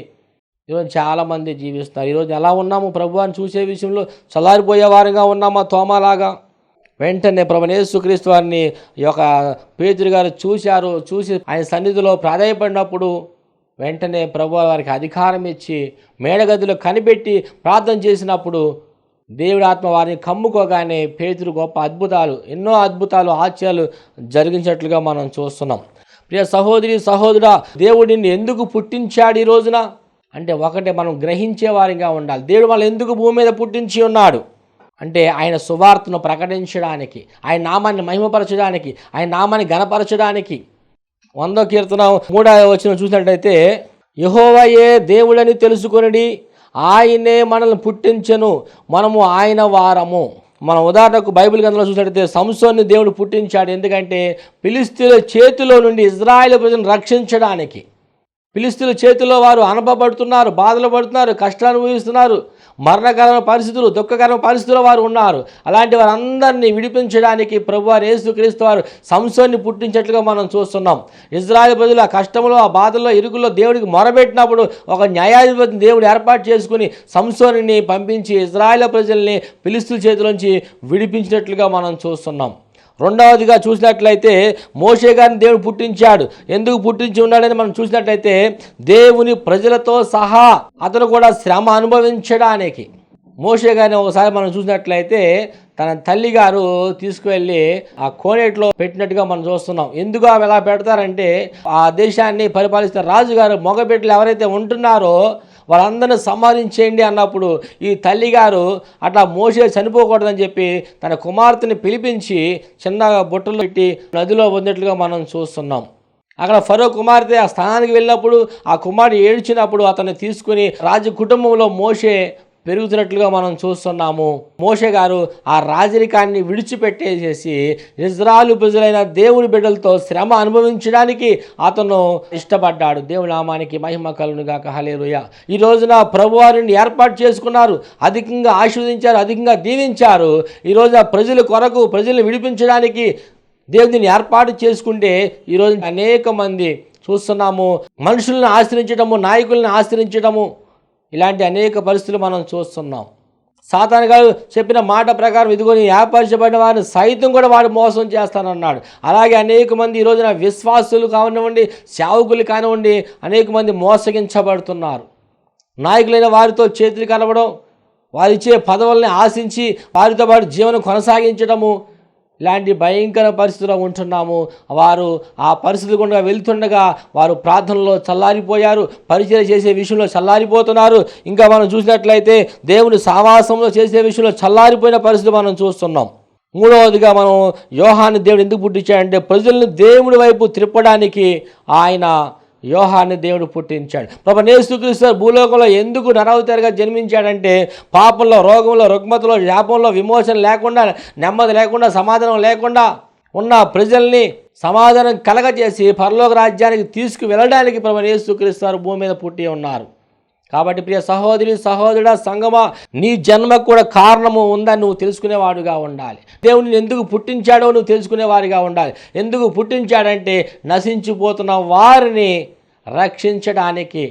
ఈరోజు చాలామంది జీవిస్తున్నారు. ఈరోజు ఎలా ఉన్నాము? ప్రభువాన్ని చూసే విషయంలో చల్లారిపోయే వారిగా ఉన్నామా తోమాలాగా? వెంటనే ప్రభువైన యేసుక్రీస్తు వారిని ఈ యొక్క పేతురు గారు చూసి ఆయన సన్నిధిలో ప్రాధేయపడినప్పుడు వెంటనే ప్రభువు వారికి అధికారం ఇచ్చి మేడగదిలో కనిపెట్టి ప్రార్థన చేసినప్పుడు దేవుడి ఆత్మ వారిని కమ్ముకోగానే పేతురు గొప్ప ఎన్నో అద్భుతాలు ఆశ్చర్యాలు జరిగించినట్లుగా మనం చూస్తున్నాం. ప్రియ సహోదరి సహోదరా, దేవుడు నిన్ను ఎందుకు పుట్టించాడు ఈ రోజున అంటే ఒకటే మనం గ్రహించే వారిగా ఉండాలి. దేవుడు వాళ్ళు ఎందుకు భూమి మీద పుట్టించి ఉన్నాడు అంటే ఆయన సువార్తను ప్రకటించడానికి, ఆయన నామాన్ని మహిమపరచడానికి, ఆయన నామాన్ని ఘనపరచడానికి. 100వ కీర్తన 3వ వచనం చూసినట్లయితే, యెహోవాయే దేవుడని తెలుసుకొనిడి, ఆయనే మనల్ని పుట్టించెను, మనము ఆయన వారము. మనం ఉదాహరణకు బైబిల్ గ్రంథంలో చూసినట్లయితే సంసోన్ని దేవుడు పుట్టించాడు. ఎందుకంటే ఫిలిష్తీయుల చేతిలో నుండి ఇజ్రాయేలు ప్రజలను రక్షించడానికి. ఫిలిష్తీయుల చేతిలో వారు అనపబడుతున్నారు, బాధలు పడుతున్నారు, కష్టాలు అనుభవిస్తున్నారు, మరణకరమైన పరిస్థితులు, దుఃఖకరమైన పరిస్థితుల్లో వారు ఉన్నారు. అలాంటి వారందరినీ విడిపించడానికి ప్రభువారు యేసుక్రీస్తు వారు సంసోన్ని పుట్టించినట్లుగా మనం చూస్తున్నాం. ఇజ్రాయేల్ ప్రజలు ఆ కష్టంలో, ఆ బాధల్లో, ఇరుకుల్లో దేవుడికి మొరబెట్టినప్పుడు ఒక న్యాయాధిపతిని దేవుడు ఏర్పాటు చేసుకుని సంసోనిని పంపించి ఇజ్రాయేల్ ప్రజల్ని ఫిలిష్తీయుల చేతిలోంచి విడిపించినట్లుగా మనం చూస్తున్నాం. రెండవదిగా చూసినట్లయితే మోషే గారిని దేవుడు పుట్టించాడు. ఎందుకు పుట్టించి ఉన్నాడని మనం చూసినట్లయితే దేవుని ప్రజలతో సహా అతను కూడా శ్రమ అనుభవించడానికి. మోషే గారిని ఒకసారి మనం చూసినట్లయితే తన తల్లి గారు తీసుకువెళ్ళి ఆ కోనేటిలో పెట్టినట్టుగా మనం చూస్తున్నాం. ఎందుకు అవి ఎలా పెడతారంటే ఆ దేశాన్ని పరిపాలిస్తున్న రాజుగారు మగబిడ్డలు ఎవరైతే ఉంటున్నారో వాళ్ళందరినీ సంహరించేయండి అన్నప్పుడు ఈ తల్లిగారు అట్లా మోషే చనిపోకూడదని చెప్పి తన కుమార్తెని పిలిపించి చిన్న బుట్టలు పెట్టి నదిలో వదిలినట్లుగా మనం చూస్తున్నాం. అక్కడ ఫరో కుమార్తె ఆ స్థానానికి వెళ్ళినప్పుడు ఆ కుమారుడు ఏడ్చినప్పుడు అతన్ని తీసుకుని రాజు కుటుంబంలో మోషే పెరుగుతున్నట్లుగా మనం చూస్తున్నాము. మోషే గారు ఆ రాజరికాన్ని విడిచిపెట్టేసేసి ఇజ్రాయేలు ప్రజలైన దేవుని బిడ్డలతో శ్రమ అనుభవించడానికి అతను ఇష్టపడ్డాడు. దేవుని నామానికి మహిమ కలుగును గాక. హల్లెలూయా. ఈ రోజున ప్రభువారిని ఏర్పాటు చేసుకున్నారు, అధికంగా ఆశీర్వదించారు, అధికంగా దీవించారు. ఈ రోజున ప్రజల కొరకు, ప్రజల్ని విడిపించడానికి దేవుడిని ఏర్పాటు చేసుకుంటే ఈరోజు అనేక మంది చూస్తున్నాము మనుషులను ఆశ్రయించడము, నాయకులను ఆశ్రయించడము, ఇలాంటి అనేక పరిస్థితులు మనం చూస్తున్నాం. సాతాను గారు చెప్పిన మాట ప్రకారం ఇదిగో నీ ఏర్పరచబడిన వారిని సైతం కూడా వాడు మోసం చేస్తానన్నాడు. అలాగే అనేక మంది ఈ రోజున విశ్వాసులు కానివ్వండి, సేవకులు కానివ్వండి, అనేక మంది మోసగించబడుతున్నారు. నాయకులైన వారితో చేతులు కలవడం, వారిచ్చే పదవుల్ని ఆశించి వారితో పాటు జీవనం కొనసాగించడము, ఇలాంటి భయంకర పరిస్థితుల్లో ఉంటున్నాము. వారు ఆ పరిస్థితి గుండా వెళ్తుండగా వారు ప్రార్థనలో చల్లారిపోయారు, పరిచయం చేసే విషయంలో చల్లారిపోతున్నారు. ఇంకా మనం చూసినట్లయితే దేవుని సావాసంలో చేసే విషయంలో చల్లారిపోయిన పరిస్థితి మనం చూస్తున్నాం. మూడవదిగా మనం యోహాన్ని దేవుడు ఎందుకు పుట్టించాడంటే ప్రజలను దేవుడి వైపు త్రిప్పడానికి ఆయన యోహాన్ని దేవుడు పుట్టించాడు. ప్రభువైన యేసుక్రీస్తు భూలోకంలో ఎందుకు నరవతారిగా జన్మించాడంటే పాపంలో, రోగంలో, రుగ్మతలో, శాపంలో విమోచన లేకుండా, నెమ్మది లేకుండా, సమాధానం లేకుండా ఉన్న ప్రజల్ని సమాధానం కలగజేసి పరలోక రాజ్యానికి తీసుకువెళ్ళడానికి ప్రభువైన యేసుక్రీస్తు భూమి మీద పుట్టి ఉన్నారు. కాబట్టి ప్రియ సహోదరి సహోదరుడా, సంగమా, నీ జన్మకు కూడా కారణము ఉందని నువ్వు తెలుసుకునేవాడుగా ఉండాలి. దేవుడిని ఎందుకు పుట్టించాడో నువ్వు తెలుసుకునేవాడిగా ఉండాలి. ఎందుకు పుట్టించాడంటే నశించిపోతున్న వారిని రక్షించడానికి.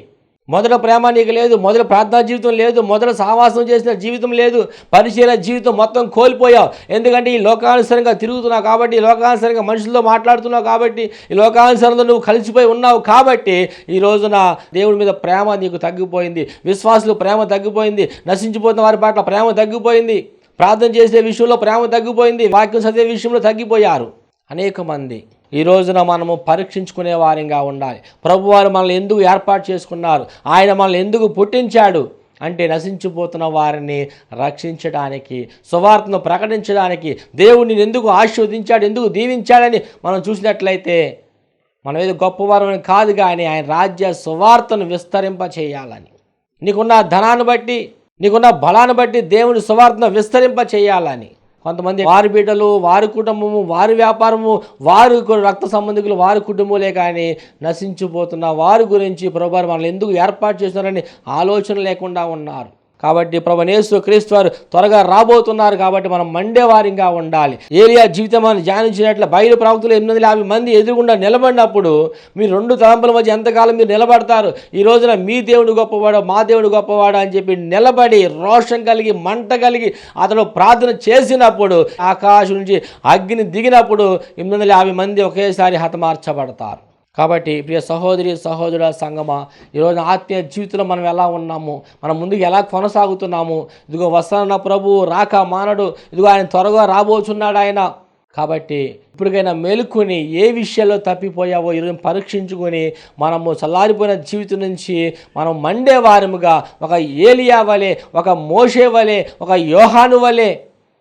మొదట ప్రేమ నీకు లేదు, మొదట ప్రార్థనా జీవితం లేదు, మొదట సహవాసం చేసిన జీవితం లేదు, పరిచయ జీవితం మొత్తం కోల్పోయావు. ఎందుకంటే ఈ లోకానుసరంగా తిరుగుతున్నావు కాబట్టి, ఈ లోకానుసరంగా మనుషులతో మాట్లాడుతున్నావు కాబట్టి, ఈ లోకానుసరంలో నువ్వు కలిసిపోయి ఉన్నావు కాబట్టి ఈ రోజున దేవుడి మీద ప్రేమ నీకు తగ్గిపోయింది, విశ్వాసులు ప్రేమ తగ్గిపోయింది, నశించిపోతున్న వారి పట్ల ప్రేమ తగ్గిపోయింది, ప్రార్థన చేసే విషయంలో ప్రేమ తగ్గిపోయింది, వాక్యం చదివే విషయంలో తగ్గిపోయారు అనేక మంది. ఈ రోజున మనము పరీక్షించుకునే వారిగా ఉండాలి. ప్రభువారు మనల్ని ఎందుకు ఏర్పాటు చేసుకున్నారు, ఆయన మనల్ని ఎందుకు పుట్టించాడు అంటే నశించిపోతున్న వారిని రక్షించడానికి, సువార్తను ప్రకటించడానికి. దేవుడిని ఎందుకు ఆశీర్వదించాడు, ఎందుకు దీవించాడని మనం చూసినట్లయితే మనం ఏదో గొప్పవారని కాదు, కానీ ఆయన రాజ్య సువార్తను విస్తరింప చేయాలని. నీకున్న ధనాన్ని బట్టి, నీకున్న బలాన్ని బట్టి దేవుని సువార్తను విస్తరింప చేయాలని. కొంతమంది వారి బిడ్డలు, వారి కుటుంబము, వారి వ్యాపారము, వారి రక్త సంబంధికులు, వారి కుటుంబములే కానీ నశించిపోతున్న వారి గురించి ప్రభువారు మనల్ని ఎందుకు ఏర్పాటు చేస్తున్నారని ఆలోచన లేకుండా ఉన్నారు. కాబట్టి ప్రభువైన యేసుక్రీస్తు వారు త్వరగా రాబోతున్నారు కాబట్టి మనం మండేవారిగా ఉండాలి. ఏలియా జీవితాన్ని ధ్యానించినట్లు బయలు ప్రవక్తలు 850 మంది ఎదురుగుండా నిలబడినప్పుడు మీరు రెండు తలంపుల మధ్య ఎంతకాలం మీరు నిలబడతారు? ఈ రోజున మీ దేవుడు గొప్పవాడు, మా దేవుడు గొప్పవాడు అని చెప్పి నిలబడి రోషం కలిగి, మంట కలిగి అతడు ప్రార్థన చేసినప్పుడు ఆకాశం నుంచి అగ్ని దిగినప్పుడు 850 మంది ఒకేసారి హతమార్చబడతారు. కాబట్టి ప్రియ సహోదరి సహోదరుల సంగమా, ఈరోజు ఆత్మీయ జీవితంలో మనం ఎలా ఉన్నాము, మనం ముందుకు ఎలా కొనసాగుతున్నాము? ఇదిగో వస్తానన్న ప్రభు రాక మానడు, ఇదిగో ఆయన త్వరగా రాబోతున్నాడు ఆయన. కాబట్టి ఇప్పటికైనా మేలుకొని ఏ విషయాల్లో తప్పిపోయావో ఈరోజు పరీక్షించుకొని మనము చల్లారిపోయిన జీవితం నుంచి మనం మండే వారముగా ఒక ఏలియా వలె, ఒక మోషే వలె, ఒక యోహాను వలె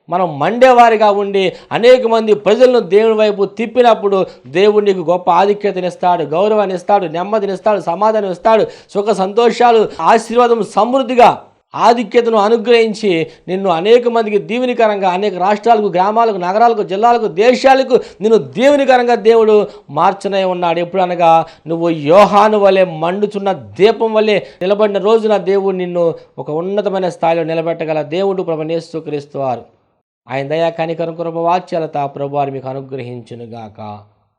మనం మండేవారిగా ఉండి అనేక మంది ప్రజలను దేవుని వైపు తిప్పినప్పుడు దేవుడు నీకు గొప్ప ఆధిక్యతనిస్తాడు, గౌరవాన్ని ఇస్తాడు, నెమ్మదినిస్తాడు, సమాధానం ఇస్తాడు, సుఖ సంతోషాలు, ఆశీర్వాదం సమృద్ధిగా ఆధిక్యతను అనుగ్రహించి నిన్ను అనేక మందికి దీవెనికరంగా, అనేక రాష్ట్రాలకు, గ్రామాలకు, నగరాలకు, జిల్లాలకు, దేశాలకు నిన్ను దీవెనికరంగా దేవుడు మార్చనే ఉన్నాడు. ఎప్పుడు అనగా నువ్వు యోహాను వలె మండుచున్న దీపం వలె నిలబడిన రోజున దేవుడు నిన్ను ఒక ఉన్నతమైన స్థాయిలో నిలబెట్టగల దేవుడు ప్రభువైన యేసుక్రీస్తు వారు. ఆయన దయా కనికరం కృప వాత్సల్యత ప్రభువారు మీకు అనుగ్రహించునుగాక.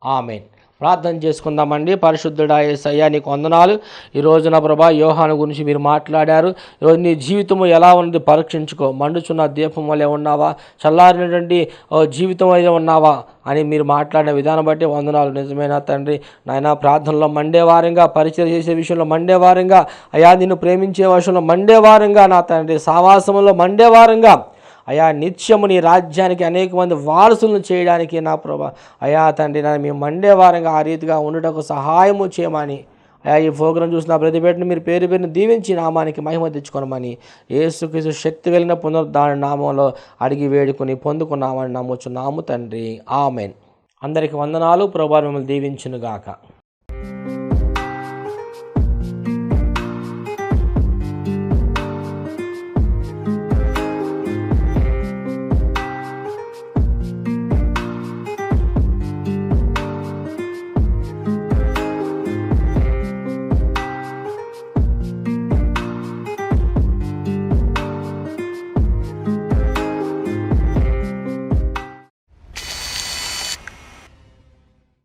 ఆమేన్. ప్రార్థన చేసుకుందామండి. పరిశుద్ధుడా యేసయ్యా నీకు వందనాలు. ఈ రోజున ప్రభా యోహాను గురించి మీరు మాట్లాడారు. ఈరోజు నీ జీవితము ఎలా ఉన్నది పరీక్షించుకో. మండుచున్న దీపం వల్లే ఉన్నావా, చల్లారినటువంటి జీవితం వల్లే ఉన్నావా అని మీరు మాట్లాడిన విధానం బట్టి వందనాలు. నిజమైన తండ్రి నాయన, ప్రార్థనలో మండేవారంగా, పరిచయం చేసే విషయంలో మండేవారంగా, అయా నిన్ను ప్రేమించే విషయంలో మండేవారంగా, నా తండ్రి సావాసంలో మండేవారంగా, అయా నిత్యము నీ రాజ్యానికి అనేక మంది వారసులను చేయడానికి నా ప్రభా అయా తండ్రి నన్ను మేము మండేవారంగా ఆ రీతిగా ఉండటకు సహాయము చేయమని, అయా ఈ ప్రోగ్రాం చూసిన ప్రతి బిడ్డను మీరు పేరు పేరును దీవించి నామానికి మహిమ తెచ్చుకోనమని యేసుక్రీస్తు శక్తి కలిగిన పునరుద్ధారణ నామంలో అడిగి వేడుకొని పొందుకున్నామని నమ్ముచున్నాము తండ్రి. ఆమెన్. అందరికి వందనాలు. ప్రభువు మిమ్మల్ని దీవించునుగాక.